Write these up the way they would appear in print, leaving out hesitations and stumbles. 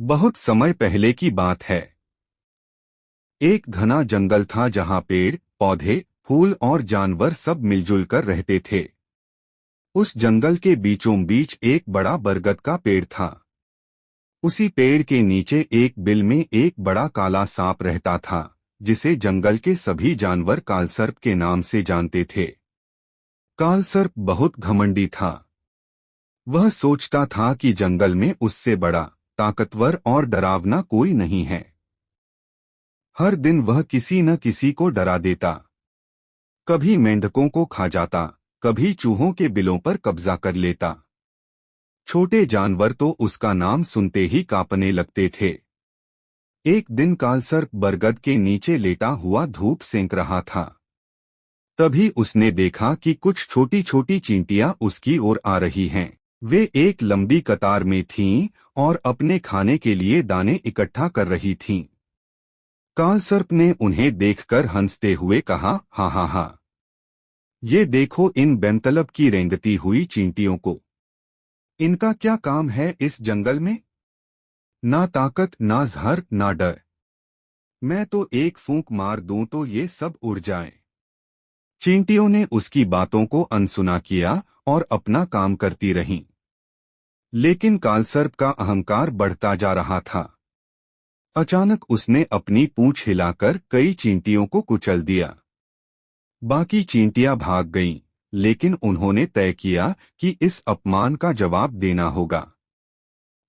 बहुत समय पहले की बात है। एक घना जंगल था जहां पेड़, पौधे, फूल और जानवर सब मिलजुल कर रहते थे। उस जंगल के बीचों बीच एक बड़ा बरगद का पेड़ था। उसी पेड़ के नीचे एक बिल में एक बड़ा काला सांप रहता था, जिसे जंगल के सभी जानवर कालसर्प के नाम से जानते थे। कालसर्प बहुत घमंडी था। वह सोचता था कि जंगल में उससे बड़ा, ताकतवर और डरावना कोई नहीं है। हर दिन वह किसी न किसी को डरा देता। कभी मेंढकों को खा जाता, कभी चूहों के बिलों पर कब्जा कर लेता। छोटे जानवर तो उसका नाम सुनते ही कांपने लगते थे। एक दिन कालसर्प बरगद के नीचे लेटा हुआ धूप सेंक रहा था। तभी उसने देखा कि कुछ छोटी छोटी चींटियां उसकी ओर आ रही हैं। वे एक लंबी कतार में थीं और अपने खाने के लिए दाने इकट्ठा कर रही थीं। कालसर्प ने उन्हें देखकर हंसते हुए कहा, हा हा हा, ये देखो इन बेंतलब की रेंगती हुई चींटियों को। इनका क्या काम है इस जंगल में? ना ताकत, ना जहर, ना डर। मैं तो एक फूंक मार दूं तो ये सब उड़ जाएं। चींटियों ने उसकी बातों को अनसुना किया और अपना काम करती रहीं। लेकिन कालसर्प का अहंकार बढ़ता जा रहा था। अचानक उसने अपनी पूंछ हिलाकर कई चींटियों को कुचल दिया। बाकी चींटियां भाग गईं, लेकिन उन्होंने तय किया कि इस अपमान का जवाब देना होगा।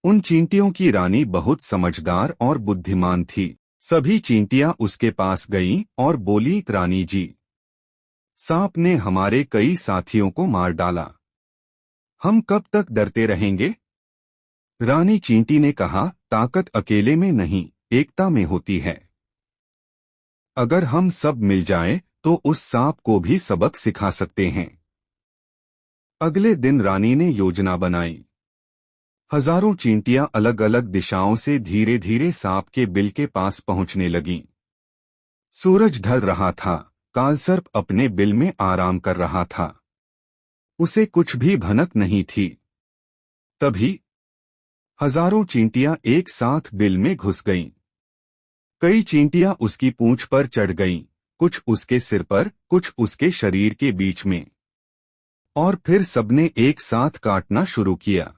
उन चींटियों की रानी बहुत समझदार और बुद्धिमान थी। सभी चींटियां उसके पास गईं और बोली, रानी जी, सांप ने हमारे कई साथियों को मार डाला। हम कब तक डरते रहेंगे? रानी चींटी ने कहा, ताकत अकेले में नहीं, एकता में होती है। अगर हम सब मिल जाएं, तो उस सांप को भी सबक सिखा सकते हैं। अगले दिन रानी ने योजना बनाई। हजारों चींटियां अलग अलग दिशाओं से धीरे धीरे सांप के बिल के पास पहुंचने लगीं। सूरज ढल रहा था। कालसर्प अपने बिल में आराम कर रहा था। उसे कुछ भी भनक नहीं थी। तभी हजारों चींटियां एक साथ बिल में घुस गईं। कई चींटियां उसकी पूंछ पर चढ़ गईं, कुछ उसके सिर पर, कुछ उसके शरीर के बीच में। और फिर सबने एक साथ काटना शुरू किया।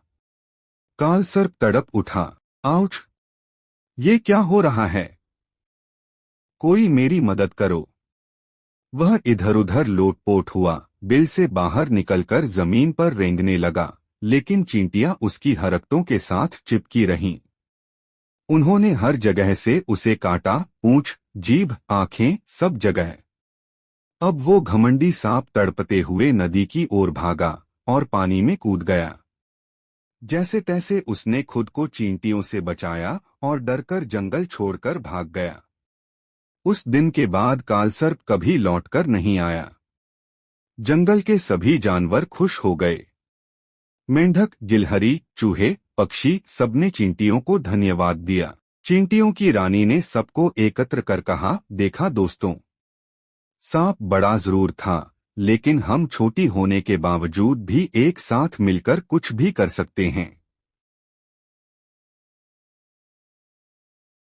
कालसर्प तड़प उठा, आउच! ये क्या हो रहा है? कोई मेरी मदद करो। वह इधर-उधर लोटपोट हुआ, बिल से बाहर निकलकर जमीन पर रेंगने लगा, लेकिन चींटियां उसकी हरकतों के साथ चिपकी रहीं। उन्होंने हर जगह से उसे काटा, पूंछ, जीभ, आंखें, सब जगह। अब वो घमंडी सांप तड़पते हुए नदी की ओर भागा और पानी में कूद गया। जैसे तैसे उसने खुद को चींटियों से बचाया और डरकर जंगल छोड़कर भाग गया। उस दिन के बाद कालसर्प कभी लौटकर नहीं आया। जंगल के सभी जानवर खुश हो गए। मेंढक, गिलहरी, चूहे, पक्षी, सबने चींटियों को धन्यवाद दिया। चींटियों की रानी ने सबको एकत्र कर कहा, देखा दोस्तों, सांप बड़ा जरूर था, लेकिन हम छोटी होने के बावजूद भी एक साथ मिलकर कुछ भी कर सकते हैं।